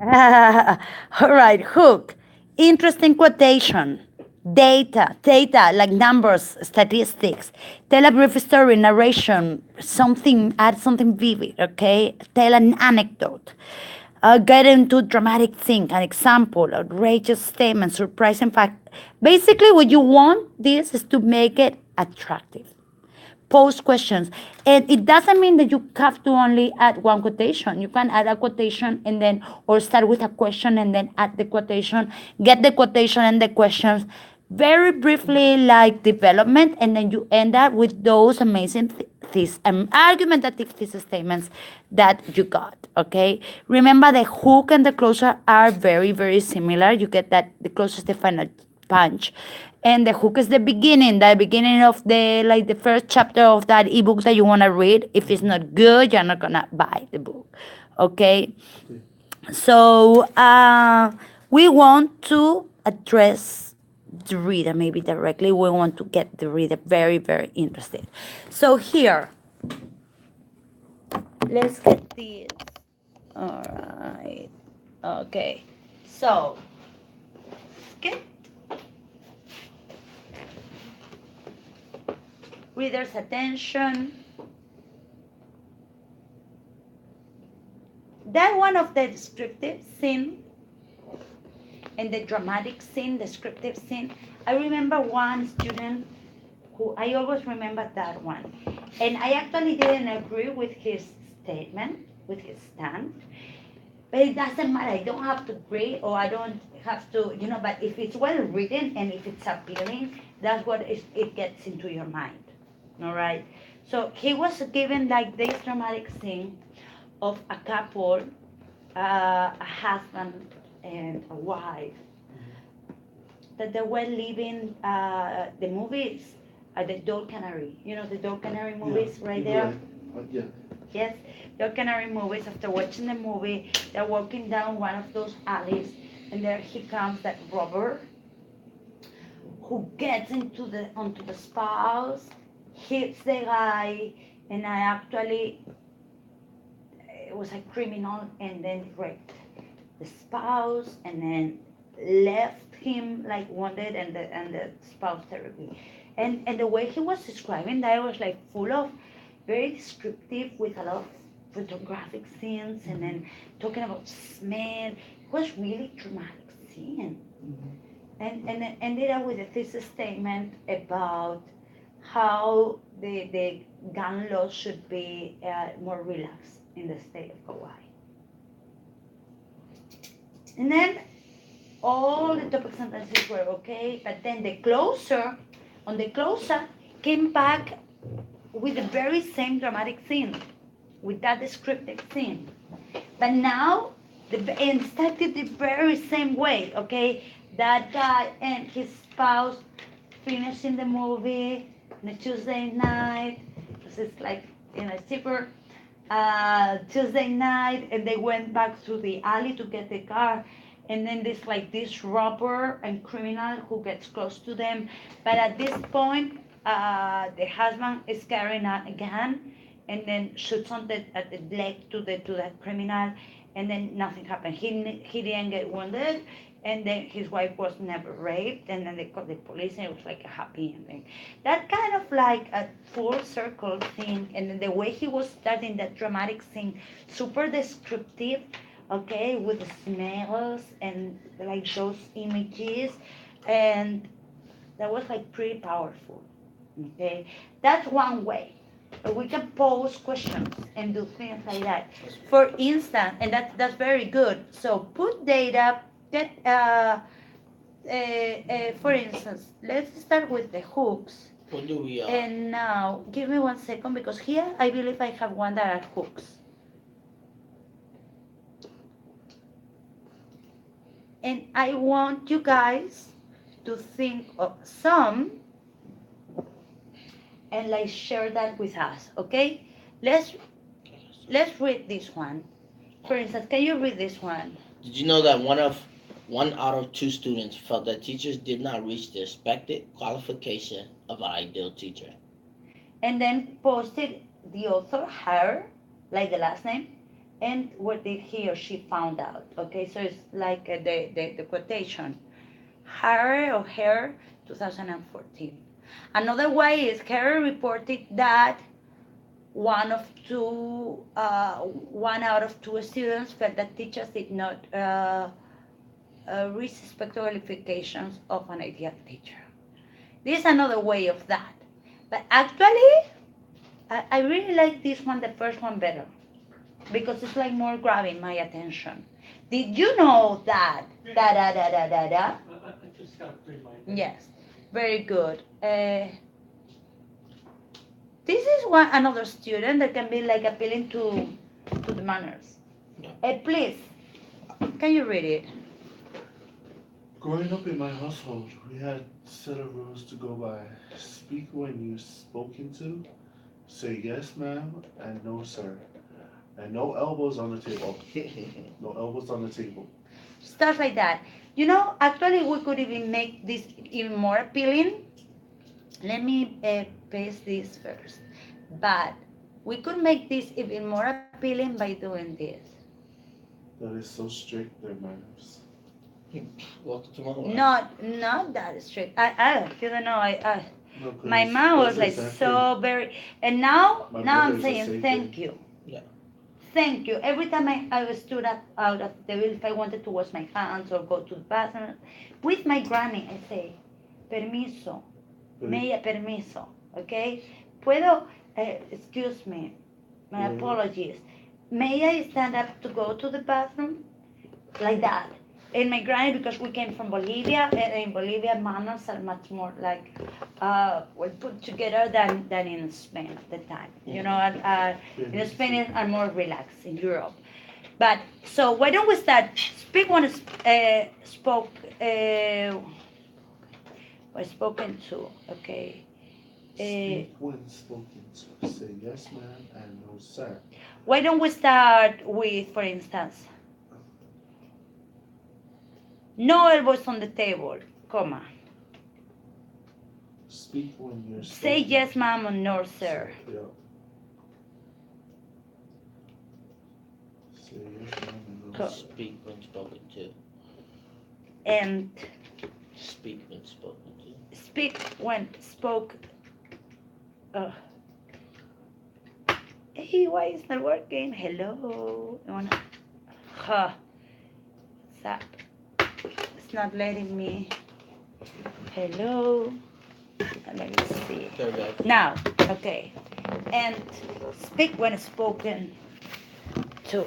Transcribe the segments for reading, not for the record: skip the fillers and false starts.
All right, hook. Interesting quotation. Data like numbers, statistics. Tell a brief story, narration, something, add something vivid, okay? Tell an anecdote. Get into dramatic thing, an example, outrageous statement, surprising fact. Basically, what you want this is to make it attractive. Pose questions. And it doesn't mean that you have to only add one quotation. You can add a quotation and then, or start with a question and then add the quotation, get the quotation and the questions very briefly, like development, and then you end up with those amazing argumentative thesis statements that you got. Okay, remember the hook and the closer are very, very similar. You get that the closer is the final punch, and the hook is the beginning of the, like, the first chapter of that ebook that you want to read. If it's not good, you're not gonna buy the book. Okay, so we want to address the reader maybe directly. We want to get the reader very, very interested. So here, let's get this. All right, okay, so get reader's attention. That one of the descriptive scene and the dramatic scene, descriptive scene. I remember one student who I always remember that one. And I actually didn't agree with his statement, with his stand. But it doesn't matter. I don't have to agree, or I don't have to, but if it's well written and if it's appealing, that's what it gets into your mind. All right. So he was given like this dramatic scene of a couple, a husband and a wife, that they were living the movies at the Dog Canary. You know the Dog Canary movies, right there? Yeah. Yes, Dog Canary movies. After watching the movie, they're walking down one of those alleys, and there he comes, that robber, who gets onto the spouse, hits the guy, and I actually, it was a criminal, and then raped the spouse, and then left him like wounded, and the spouse terribly. And the way he was describing that was like full of very descriptive, with a lot of photographic scenes, and then talking about smell. It was really dramatic scene. And then ended up with a thesis statement about how the gun laws should be more relaxed in the state of Hawaii. And then all the topic sentences were okay, but then on the closer, came back with the very same dramatic scene, with that descriptive scene. But now, and started the very same way, okay? That guy and his spouse finishing the movie on a Tuesday night, because it's like, cheaper, Tuesday night, and they went back to the alley to get the car, and then there's like this robber and criminal who gets close to them, but at this point, the husband is carrying a gun, and then shoots at the leg to that criminal, and then nothing happened. He didn't get wounded, and then his wife was never raped, and then they called the police, and it was like a happy ending. That kind of like a full circle thing, and then the way he was starting that dramatic thing, super descriptive, okay, with the smells and like those images, and that was like pretty powerful. Okay, that's one way. But we can pose questions and do things like that. For instance, and that's very good. So put data. Get for instance, let's start with the hooks. What do we And now, give me 1 second, because here I believe I have one that are hooks. And I want you guys to think of some and like share that with us, okay? Let's read this one. For instance, can you read this one? Did you know that one out of two students felt that teachers did not reach the expected qualification of an ideal teacher? And then posted the author, her, like the last name, and what did he or she found out. Okay, so it's like the quotation, her 2014. Another way is Harry reported that one out of two students felt that teachers did not respect the qualifications of an ideal teacher. This is another way of that. But actually, I really like this one, the first one, better. Because it's like more grabbing my attention. Did you know that? Da da da da da da. I just got reminded. Yes, very good. This is one another student that can be like appealing to the manners. Please, can you read it? Growing up in my household, we had a set of rules to go by. Speak when you're spoken to, say yes ma'am and no sir. And no elbows on the table. No elbows on the table. Stuff like that. You know, actually, we could even make this even more appealing. Let me paste this first. But we could make this even more appealing by doing this. That is so strict, their manners. Welcome to my life. Not that strict. You don't know. No, 'cause My mom was like that's so very, and now My I'm brother's the saying same thank thing. you. Yeah. Thank you. Every time I stood up out of the wheel, if I wanted to wash my hands or go to the bathroom, with my granny, I say, permiso, permiso, okay? Puedo, excuse me, my Mhm. apologies. May I stand up to go to the bathroom? Like that. And my granny, because we came from Bolivia, and in Bolivia, manners are much more like, well put together than in Spain at the time. You know, in Spain are more relaxed in Europe. But so why don't we start? Speak when was spoken to. Okay. Speak when spoken to. Say yes ma'am and no sir. Why don't we start with, for instance, no elbows on the table, comma. Speak when you're Say spoken yes, to. ma'am, or no, sir. Yeah. Say yes ma'am and no Cool. sir. Speak when spoken to. And Speak when spoken to. speak when spoke. Hey, why is not working? Hello. You wanna? Huh. What's up? It's not letting me. Hello. Let me see. There we go. Now, okay. And speak when spoken to.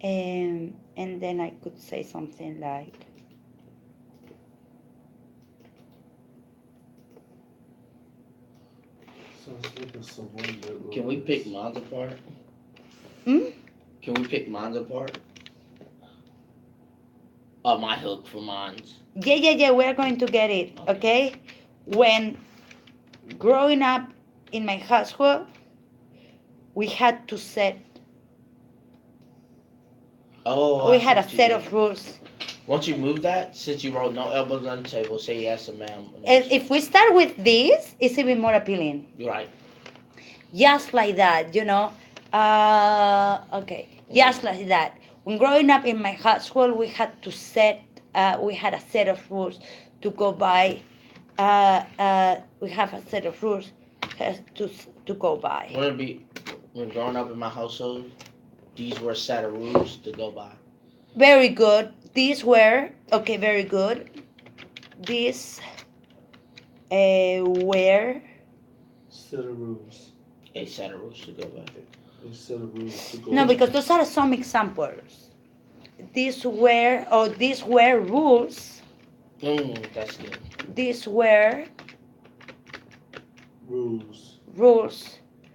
And then I could say something like, Sounds like a someone that Can we pick mine apart? hmm? Can we pick mine apart? My hook for mines. Yeah, we're going to get it, okay? When growing up in my household, we had to set, Oh, we I had a see what you set did. of rules. Once you move that, since you wrote no elbows on the table, say yes, ma'am. And if we start with this, it's even more appealing. You're right. Just like that, you know? Okay, just like that. When growing up in my household, we had to set, we had a set of rules to go by. We have a set of rules to go by. When growing up in my household, these were a set of rules to go by. Very good. These were, okay, very good. These were, set of rules. A set of rules to go by. A set of rules to go no, by. because those are some examples. These were rules. That's good. These were rules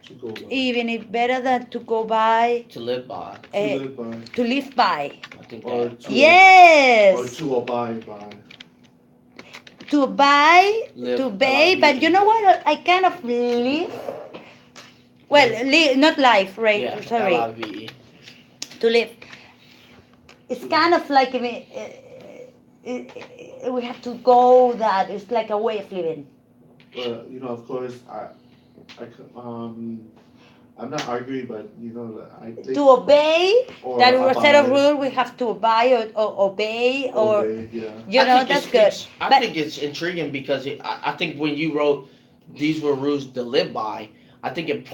to go by. even if better than to go by, To live by. To live by. to live by. I think Or that. to, Yes. or to abide by. To buy, Live, to pay, but you know what? I kind of live. Well, not life, right? Yeah, Sorry. L-I-V-E. To live. it's kind of like, I mean, we have to go that it's like a way of living. You know, of course, I'm not arguing, but you know, I think To obey or that set of abide, rules, we have to obey or obey, or obey, yeah. you know, that's good. I But think it's intriguing because I think when you wrote these were rules to live by, I think it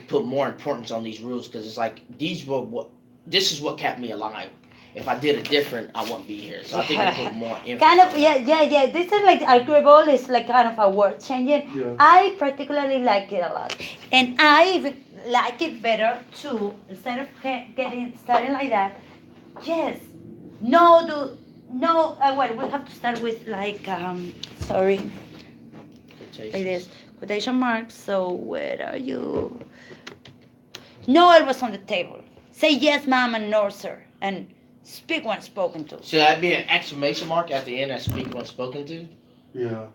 put more importance on these rules because it's like this is what kept me alive. If I did it different, I wouldn't be here. So I think it put more emphasis. kind of, on yeah. This is like agreeable. It's like kind of a word changing. Yeah. I particularly like it a lot, and I even like it better too. Instead of getting started like that, yes, no, no. Well, we have to start with like sorry, it. like this quotation marks. So where are you? No, it was on the table. Say yes, ma'am, and no, sir, and speak when spoken to. Should that be an exclamation mark at the end that speak when spoken to? Yeah.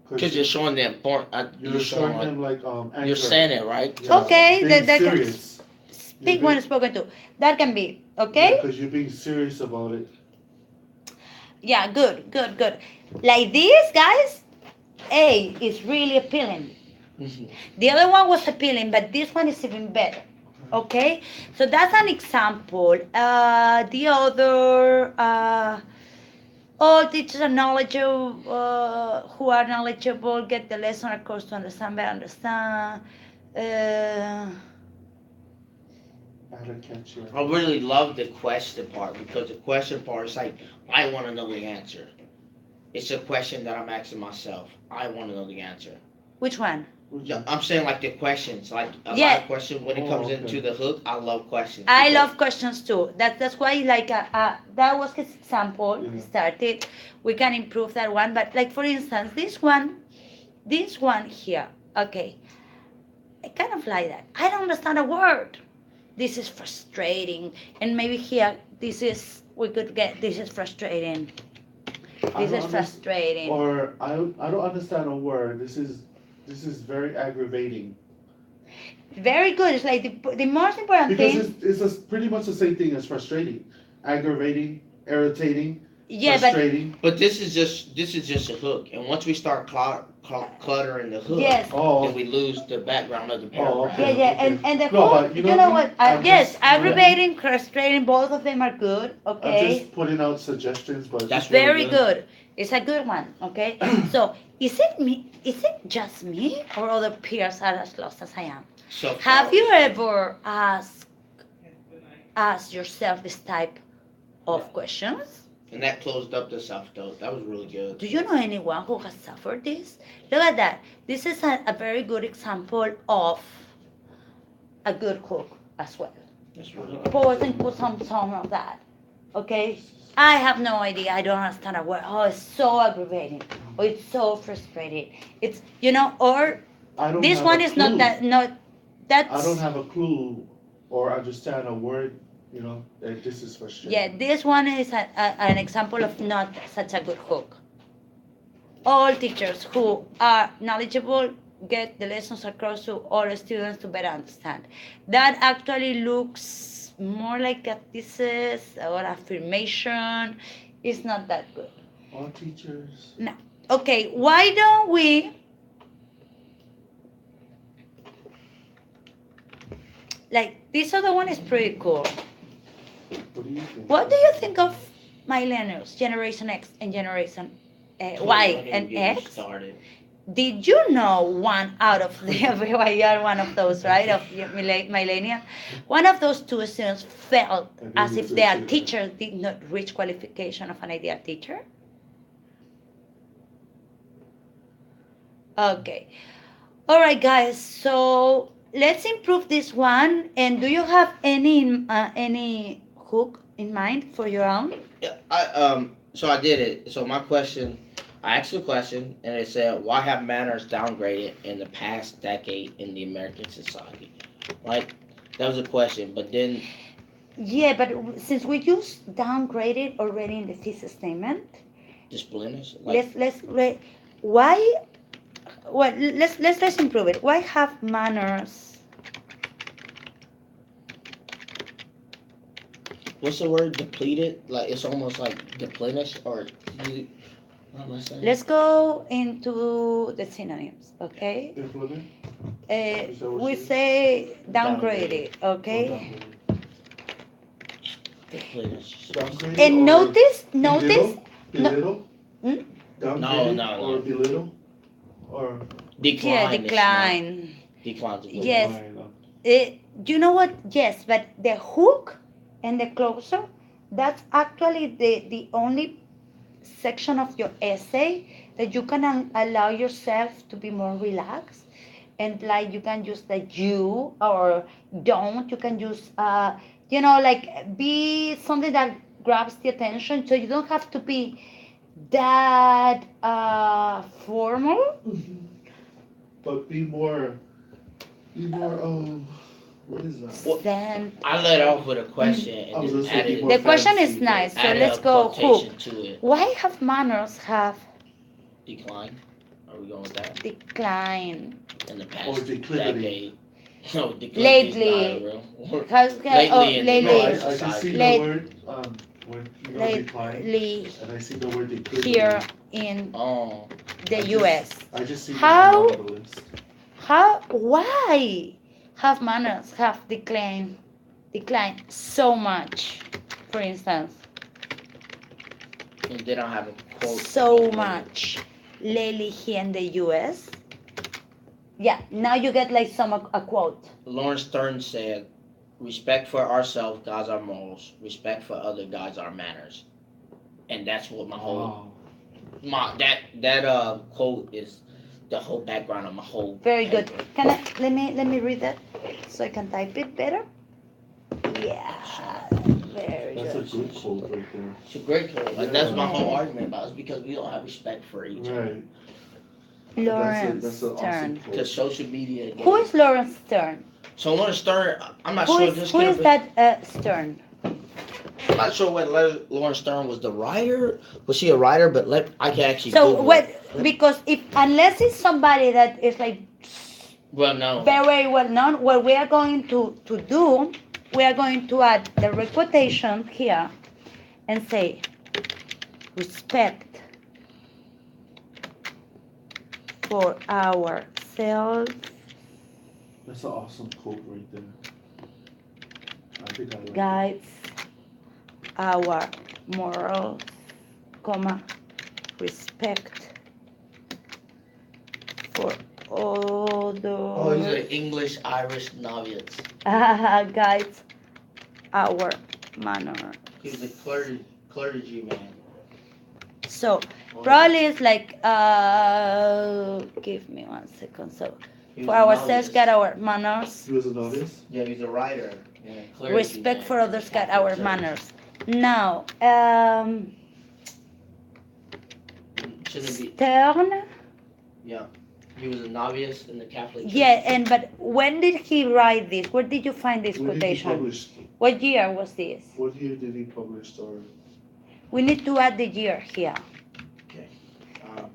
Because you're showing the important. You're showing them like You're answer. saying it right. Yeah. Okay, Being that can serious. speak when spoken to. That can be okay. Because you're being serious about it. Yeah, good. Like this, guys, A is really appealing. The other one was appealing, but this one is even better. Okay, so that's an example. The other, all teachers are knowledgeable, who are knowledgeable get the lesson across to understand, better understand. I had to catch you. I really love the question part because the question part is like I want to know the answer. It's a question that I'm asking myself. I want to know the answer. Which one? Yeah, I'm saying like the questions, like a Yeah. lot of questions when it comes okay. into the hook. I love questions. I because- love questions too. That's why like that was his example. He Yeah. started. We can improve that one, but like for instance, this one here. Okay, I kind of like that. I don't understand a word. This is frustrating, and maybe here we could get this is frustrating. I This don't is understand- frustrating. Or I don't understand a word. This is very aggravating. Very good. It's like the most important Because thing. it's pretty much the same thing as frustrating, aggravating, irritating, Yeah, but frustrating. But this is just a hook, and once we start cluttering the hook, yes. then we lose the background of the paragraph. Yeah, Okay. and the No, whole, but you you know know what? I'm Yes, just- aggravating, frustrating, both of them are good. I'm Okay, just putting out suggestions, but That's it's really very good. It's a good one. Okay, so is it me? Is it just me, or other peers are as lost as I am? So Have you ever asked yourself this type of questions? And that closed up the self-doubt. That was really good. Do you know anyone who has suffered this? Look at that. This is a very good example of a good hook as well. That's really good. Pause and put some of that. Okay? I have no idea. I don't understand a word. Oh, it's so aggravating. Or it's so frustrating. It's, or I don't this have one a is not clue. that's. I don't have a clue or understand a word. That this is frustrating. Yeah, this one is an example of not such a good hook. All teachers who are knowledgeable get the lessons across to all students to better understand. That actually looks more like a thesis or affirmation. It's not that good. All teachers. Okay, why don't we like this other one is pretty cool. What do you think? What do you think of millennials, Generation X and Generation Y Don't even and get me X? started. Did you know one out of the you are one of those, right? Of millennial, one of those two students felt as if their teacher did not reach qualification of an ideal teacher. Okay, all right, guys. So let's improve this one. And do you have any hook in mind for your own? Yeah, so I did it. So my question, I asked a question, and it said, "Why have manners downgraded in the past decade in the American society?" Right? That was a question, but then Yeah, but since we used downgraded already in the thesis statement, just blemish. Like, why? Well, let's improve it. Why have manners what's the word? Depleted? Like it's almost like depleted or what am I saying? Let's go into the synonyms, okay? Implement? Uh, Is that what we you- say downgraded, okay? Depleted. Downgraded And or notice, belittle? no- Belittle? Hmm? Downgraded No. or belittle? Or Decline. yeah, is decline. not- Decline's a good Yes. word. decline, You know what? Yes, but the hook and the closer, that's actually the only section of your essay that you can allow yourself to be more relaxed. And like you can use the you or don't. You can use, like be something that grabs the attention. So you don't have to be that formal. But be more, what is that? Well, Then I let off with a question I and was then gonna say be added, more the question is fancy. nice. So added let's a go hook. quotation to it. Why have manners have Decline. Are we going with that? decline? In the Or past declivity. decade. No, declivity Lately. is not a real word. Lately, in the No, I modern just see society. the Late- word, when, decline, lately and I see the word declivity. here in Oh, the U.S. I just see How- that on the list. Why have manners have declined so much? For instance, and they don't have a quote. so about it. much lately here in the U.S. Yeah, now you get like a quote. Lawrence Sterne said, "Respect for ourselves guides our morals. Respect for other guides our manners." And that's what my whole Wow. that quote is the whole background of my whole. Very good. paper. Can I let me read that so I can type it better? Yeah, very That's a good. good quote right there. It's a great quote. Like that's my whole Yeah. argument about. It's because we don't have respect for each other. Right. Lawrence That's an awesome Stern. quote. Because social media. Who is Lawrence Stern? So Lawrence Stern, I'm not Who sure. is This who could is have been- that Stern? I'm not sure whether Lawrence Stern was the writer. Was he a writer? But I can actually. So Google what? it. Because unless it's somebody that is like Well, no. very well known, what we are going to do, we are going to add the quotation here and say respect for ourselves That's an awesome quote right there. I think I like it. guides our morals, comma, respect for Oh, he's an others, English Irish novice. guides our manner. He was a clergy man. So probably it's like give me 1 second. So He was for a ourselves, novice. get our manners. He was a novice? Yeah, he's a writer. Yeah, clergy Respect man. for others, get our Church. manners. Now, Shouldn't it be? Stern. Yeah, he was a novice in the Catholic Church. Yeah, but when did he write this? Where did you find this When did he quotation? publish? What year was this? What year did he publish Sterne? We need to add the year here Um,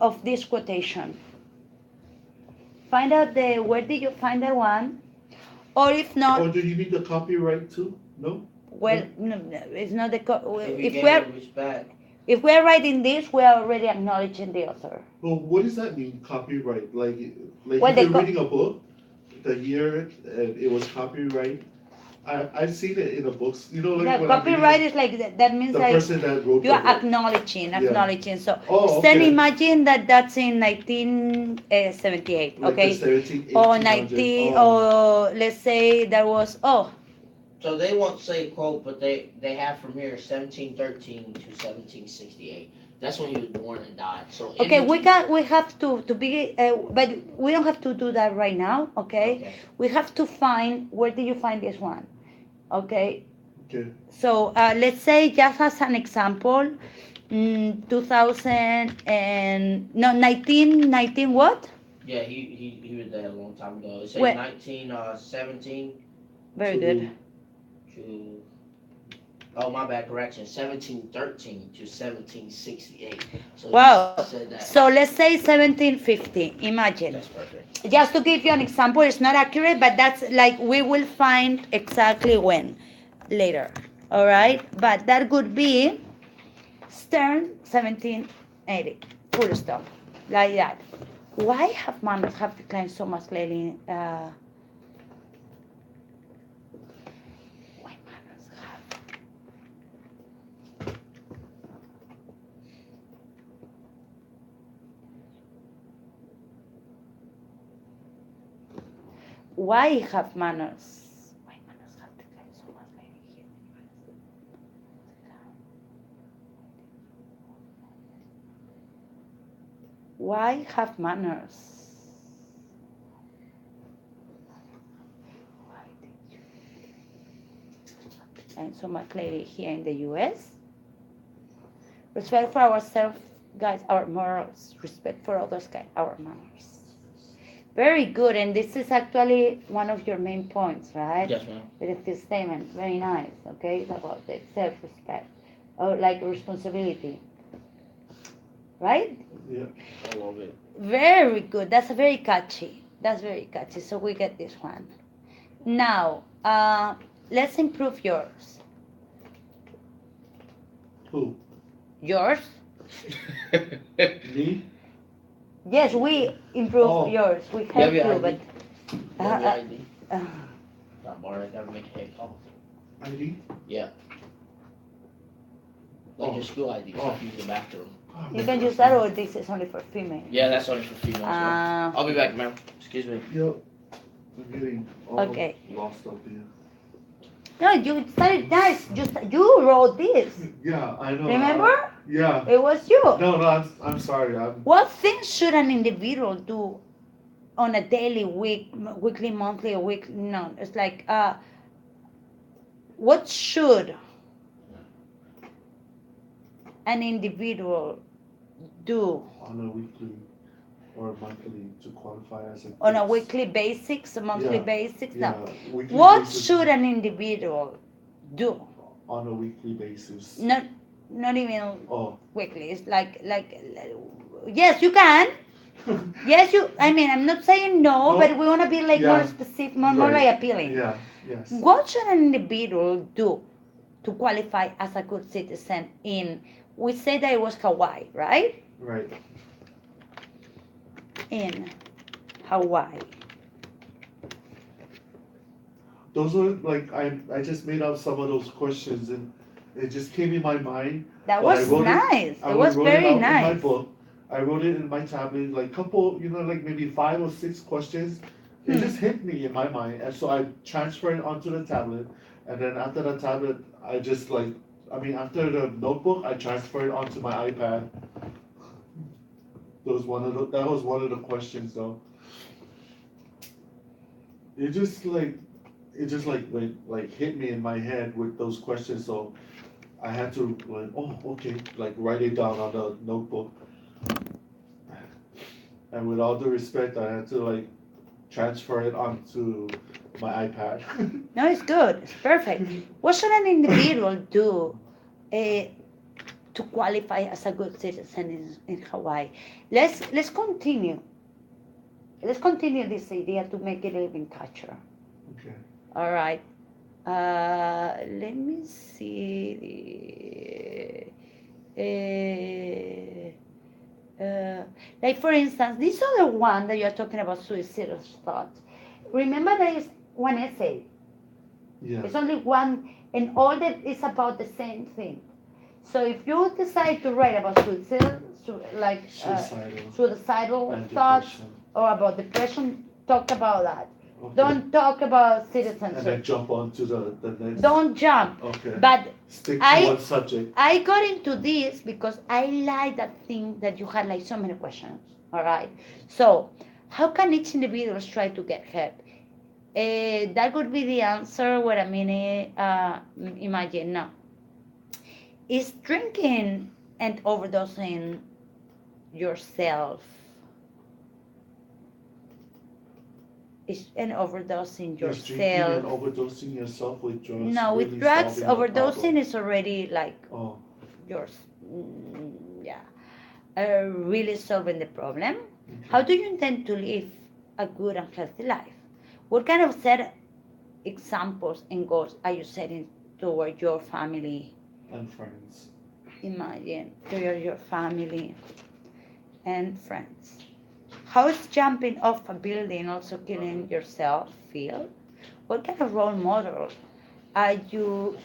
of this quotation. Find out where did you find that one? Or if not, Or do you need the copyright too? No? well, no, it's not the. if If we're respect. if we're writing this, we are already acknowledging the author. Well, what does that mean, copyright? Like Well, if you're the reading a book, the year and it was copyright. I've seen it in the books. You know, like The when I'm copyright reading is like that means the like person that wrote you the are book. acknowledging. So Oh, then okay. imagine that's in 1978, Like okay? the 17, Or 1800s. 19, Oh. or let's say there was, So they won't say quote, but they have from here 1713 to 1768. That's when he was born and died. So in okay, between- we have to be, but we don't have to do that right now, okay? We have to find, where did you find this one? Okay, Okay. so let's say just as an example, 2000 and, no, 19 what? Yeah, he was there a long time ago. It said When? 1917 Very To- good. to Oh, my bad, correction. 1713 to 1768. So Wow. you said that. So let's say 1750. Imagine. That's perfect. Just to give you an example, it's not accurate, but that's like we will find exactly when later. All right? But that could be Sterne 1780. Full stop. Like that. Why have manners have declined so much lately? Why manners have? Why have manners? Why manners have declined so much lately here in the US? Why have manners? Why did you decline so much lately here in the US? Respect for ourselves, guys, our morals. Respect for others, guys, our manners. Very good, and this is actually one of your main points, right? Yes, ma'am. With this statement, very nice. Okay, it's about the self-respect, or like responsibility, right? Yeah. I love it. Very good. That's very catchy. That's very catchy. So we get this one. Now, let's improve yours. Who? Yours? Me? Yes, we improve Oh. yours. We You help have you, your but ID? You have your ID? uh, Not more. I gotta make a head call. ID? Yeah. Like Oh. your school ID. So Oh. you use the bathroom. you can use that, or this is only for female. Yeah, that's only for females. ma'am. I'll be back, ma'am. Excuse me. Yo, I'm getting all Okay. lost up here. No, you started nice. You wrote this. Yeah, I know. Remember? Yeah. It was you. No, I'm sorry. What things should an individual do on a daily, weekly, monthly, or week? No, it's like what should an individual do on a weekly or monthly to qualify as a on a weekly basics, a monthly Yeah. basics? Yeah, No. weekly What basis, should an individual do? on a weekly basis? Not even Oh. weekly. It's like yes, you can. Yes, you. I mean, I'm not saying no, No. but we want to be like more Yeah. specific, more Right. like appealing. Yeah. Yes. What should an individual do to qualify as a good citizen in? We say that it was Hawaii, right? Right. In Hawaii. Those were like I just made up some of those questions and it just came in my mind. That But I was wrote it- nice. I It was wrote very it out in my nice. book. I wrote it in my tablet, like couple, like maybe 5 or 6 questions. It just hit me in my mind, and so I transferred it onto the tablet. And then after the tablet, after the notebook, I transferred it onto my iPad. That was one of the questions, though. It just hit me in my head with those questions, so I had to write it down on the notebook. And with all due respect, I had to transfer it onto my iPad. No, it's good. It's perfect. What should an individual do to qualify as a good citizen in Hawaii? Let's continue. Let's continue this idea to make it even catchier. Okay. All right. Let me see. Like for instance, this other one that you're talking about, suicidal thoughts. Remember, there is one essay. Yeah. It's only one, and all that is about the same thing. So if you decide to write about suicidal, suicidal And thoughts depression. or about depression, talk about that. Okay. Don't talk about And then citizenship. jump on to the next. Don't jump. Okay. But Stick to I- one subject. I got into this because I like that thing that you had so many questions. All right. So how can each individual try to get help? That would be the answer. Wait a minute. Imagine now. Is drinking and overdosing yourself and overdosing Is drinking yourself. and overdosing yourself with drugs No, with really drugs, solving the overdosing problem? is already like Oh, yours. Yeah, really solving the problem. okay. How do you intend to live a good and healthy life? What kind of set examples and goals are you setting toward your family? And friends. Imagine toward your family and friends. How is jumping off a building, also killing yourself, feel? What kind of role model are you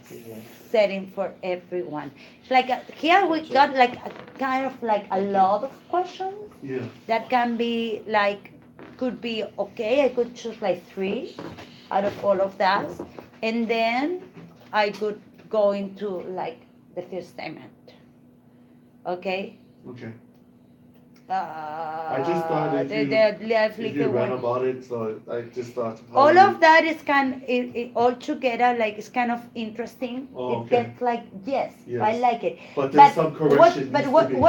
setting for everyone? Like here we got like a kind of like a lot of questions Yeah. that can be like, could be okay, I could choose like 3 out of all of that, and then I could go into like the first statement. Okay. Okay. I just thought if you- If you read about it, so I just thought. how all you- of that is it all together, like it's kind of interesting. Oh, It okay. gets like, yes, I Yes. like it. But there's some What, correction but needs what, to be.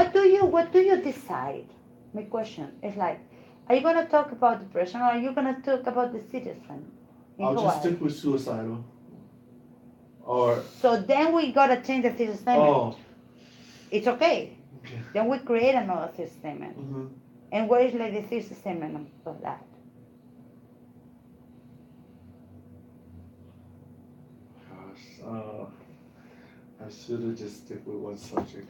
what do you decide? My question is like, are you gonna talk about depression or are you gonna talk about the citizen in I'll just Hawaii? stick with suicidal. Or, So then we gotta change the thesis statement. oh, It's okay. okay. Then we create another thesis statement. Mm-hmm. And what is like the thesis statement of that? Gosh, I should have just stick with one subject.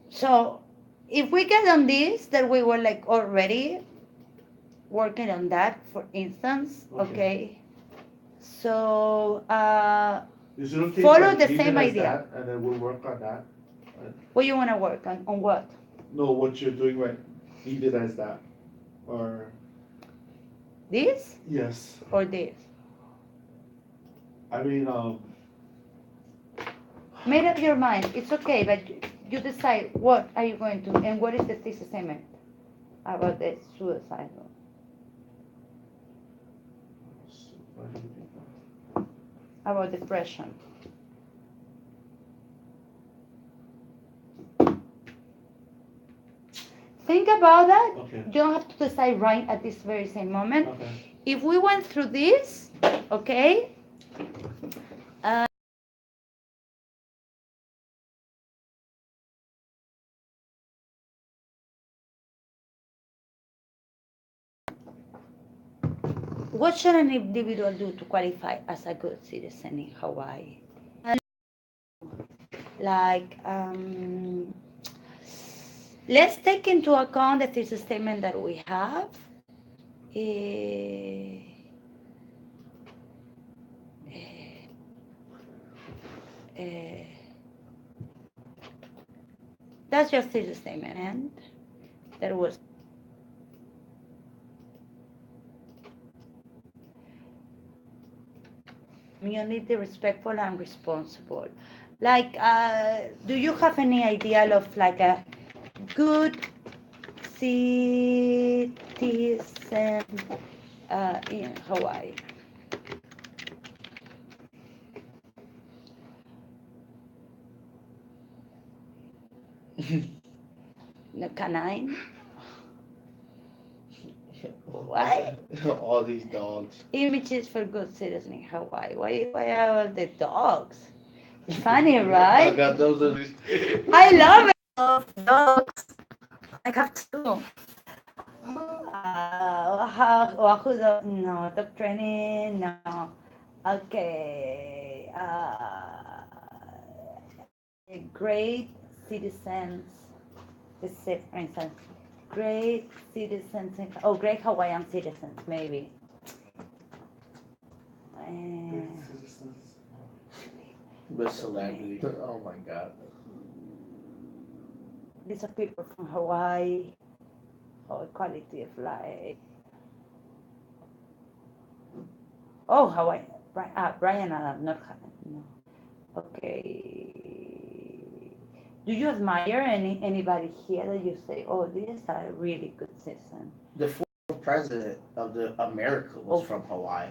So if we get on this, that we were like already working on that, for instance, okay. So Is it okay follow to the leave same it as idea. that, and then we'll work on that? What you want to work on what? No, what you're doing right, leave it as that. Or, This yes, or this? I mean, Made up your mind. It's okay, but you decide what are you going to, and what is the thesis statement about the suicidal? About depression. Think about that. okay, You don't have to decide right at this very same moment. okay. If we went through this, okay, what should an individual do to qualify as a good citizen in Hawaii? Like, let's take into account the thesis statement that we have. That's your thesis statement, and there was. Community, respectful and responsible. Like, do you have any idea of like a good citizen in Hawaii? No, canine? What? All these dogs. Images for good citizens in Hawaii. Why are all the dogs? Funny, I right? got those. I love it. Love dogs. I have two. No, dog training, no. Okay. Great citizens. Let's say, for instance, great citizens. Great Hawaiian citizens, maybe. With celebrity. Oh my god. These are people from Hawaii. Quality of life. Oh, Hawaii. Brian Adams, not no. Okay. Do you admire anybody here that you say, oh, this is a really good citizen? The former president of the America was from Hawaii.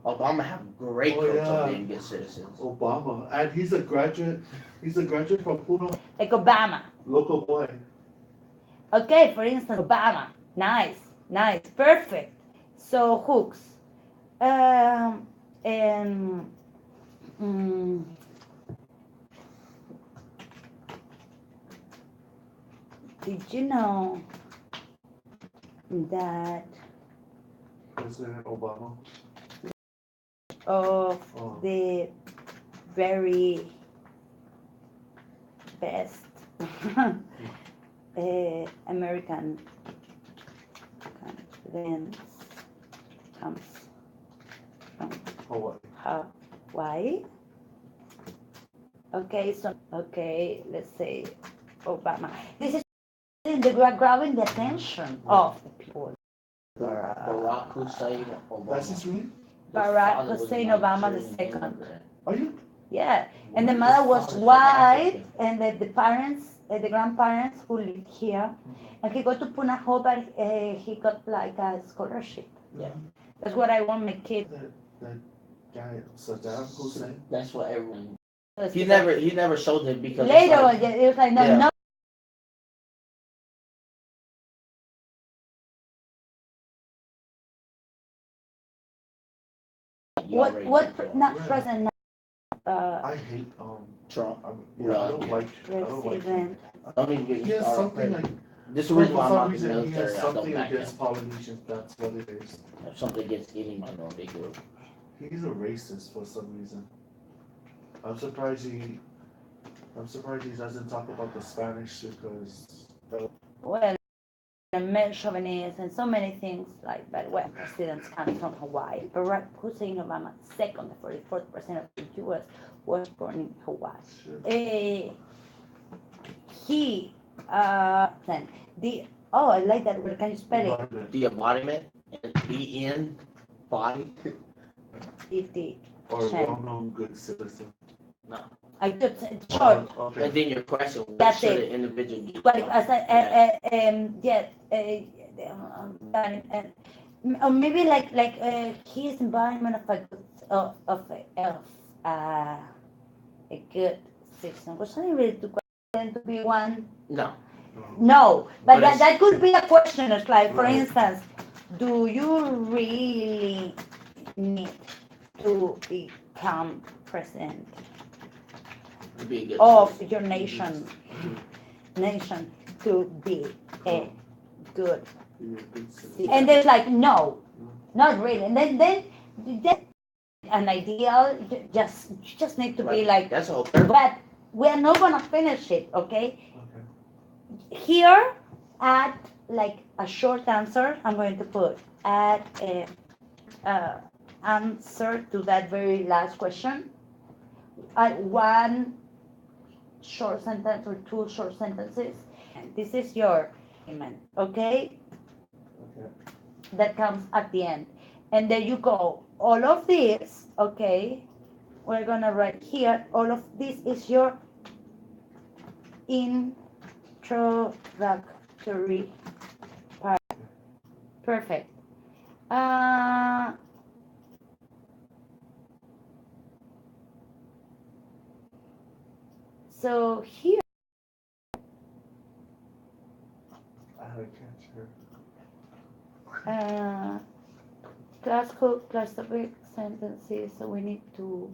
Obama have great Oh, quotes yeah. on being good citizens. Obama, and he's a graduate. He's a graduate from Puno, Like Obama. local boy. Okay, for instance, Obama. Nice, nice, perfect. So hooks. And did you know that President Obama. of Oh, the very best American confidence comes from Hawaii. Hawaii? Okay, so let's say Obama. This is grabbing the attention of the people. Barack Hussein That's Obama. his name? The Barack father was Hussein a Obama Nigerian II. immigrant. Are you? Yeah, and the His mother was father's from white, Africa. and the parents, the grandparents who lived here, and he got to Punahou, but he got like a scholarship. Yeah. That's what I want my kid. That guy, Saddam Hussein. That's what everyone. to He never showed it because it's Later, like, it was like, no, Yeah. no. you already know. Not Right. president, I hate Trump. yeah, I don't like president. Don't even get He me has started. something like This is the for reason why I'm some not in the reason he military. has I don't something back against down. Polynesians. That's what it is. If something against any minority group. He's a racist for some reason. I'm surprised he doesn't talk about the Spanish because Well, and male chauvinist and so many things like that. Well, presidents come from Hawaii. Barack Hussein Obama, second, 44% of the U.S. was born in Hawaii. He then I like that word. Can you spell it? The embodiment, EN, body. E-T. or well-known good citizen. I just short. Okay. And then your question, what That's should it. an individual do? But as or maybe he is embodiment of a good citizen. Was I really too question to be one? No. No, but But that could be a question. It's like, for Right. instance, do you really need to become president To be a good of citizen. your nation to be a good You're a good citizen. and there's like no, not really. And then an ideal. You just need to be Right. like. That's all. Perfect. But we're not gonna finish it, okay? Okay. Here, add like a short answer. I'm going to put add a answer to that very last question. Add one short sentence or two short sentences. This is your statement, okay? Okay. That comes at the end. And there you go. All of this, okay? We're gonna write here, all of this is your introductory part. Perfect. So here, I had a catch here. class hook, class topic, sentences. So we need to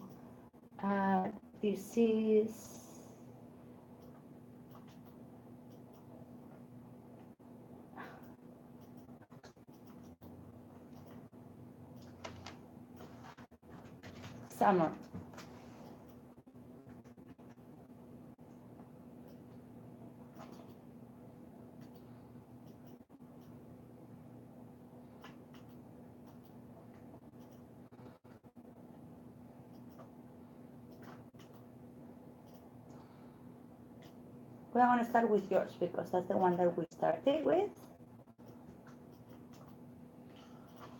this is summer. We're gonna start with yours because that's the one that we started with,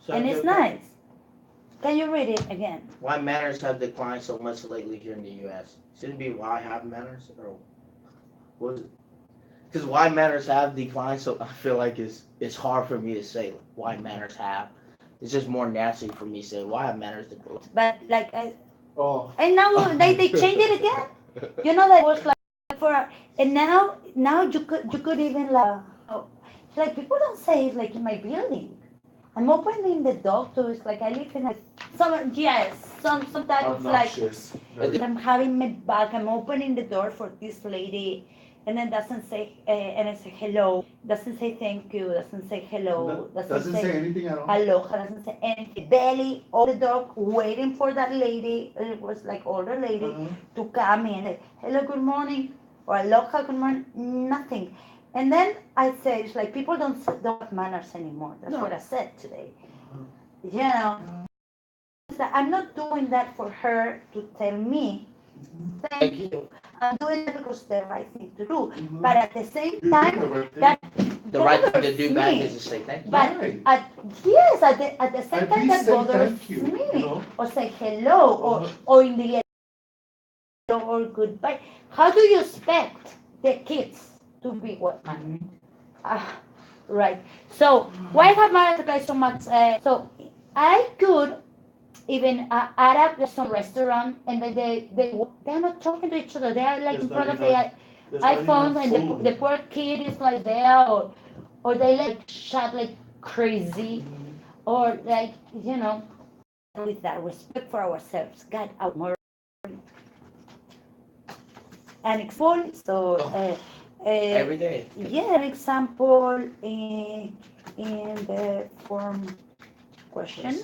So and it's nice. Can you read it again? Why manners have declined so much lately here in the U.S.? Shouldn't it be why have manners, or what is it? Because why manners have declined, so I feel like it's hard for me to say why manners have It's just more nasty for me to say, why have manners to go? But like, Oh. and now they changed it again. You know that was like for, and now you could even like, oh, like people don't say it like in my building. I'm opening the door to, it's like I live in a, some type of like, Obnoxious. I'm having my back, I'm opening the door for this lady, and then doesn't say, and I say hello, doesn't say thank you, doesn't say hello, Doesn't say anything at all. aloha, doesn't say anything. Belly on the door, waiting for that lady. It was like older lady Uh-huh. to come in. Like, hello, good morning, or aloha, good morning. Nothing. And then I said, it's like people don't have manners anymore. That's what I said today. You know, so I'm not doing that for her to tell me, thank you. I'm doing it because the right thing to do. But at the same time, that The right thing to bothers do back me. is to say thank you. But Right. at the same At time, least that say bothers thank you, me. you know? Or say hello, or in the end, or goodbye. How do you expect the kids to be what man? Right. So why have I applied so much? So I could even add up some restaurant, and they're not talking to each other. They are like There's in front not of the enough- there's not iPhone, enough and food. the poor kid is like there, or they like shut like crazy, or like with that respect for ourselves, God, our more an example. So Every day. yeah, an example in the form question,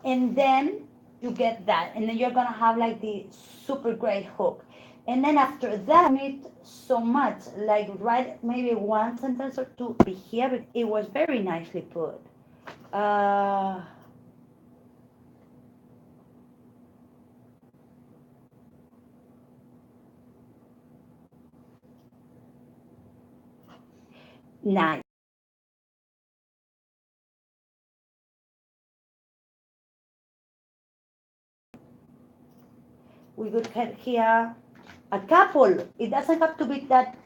and then you get that, and then you're gonna have like the super great hook, and then after that, need so much, like write maybe one sentence or two. Be here, but it was very nicely put. Nice. We could have here a couple. It doesn't have to be that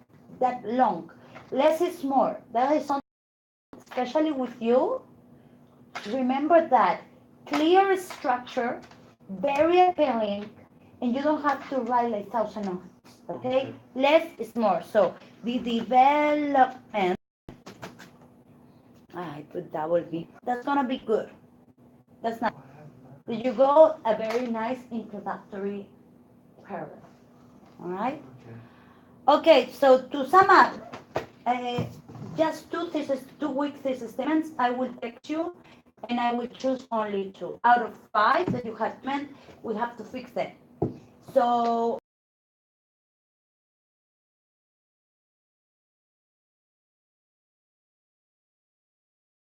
long. Less is more. That is something, especially with you. Remember that clear structure, very appealing, and you don't have to write like thousand of. Okay, less is more. So the development. I put double B. That's gonna be good. That's not. Did you go a very nice introductory paragraph? All right. Okay, so to sum up, just two week thesis statements. I will text you, and I will choose only two out of five that you have meant. We have to fix them. So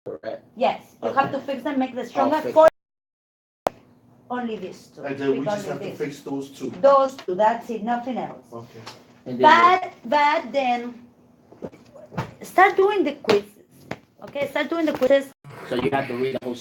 Correct. yes, you have to fix them, make the stronger. fix For only these two. And then we Pick just only have to these. fix those two. Those two. That's it. Nothing else. Okay. And then But then start doing the quizzes. Okay, start doing the quizzes. so you have to read the whole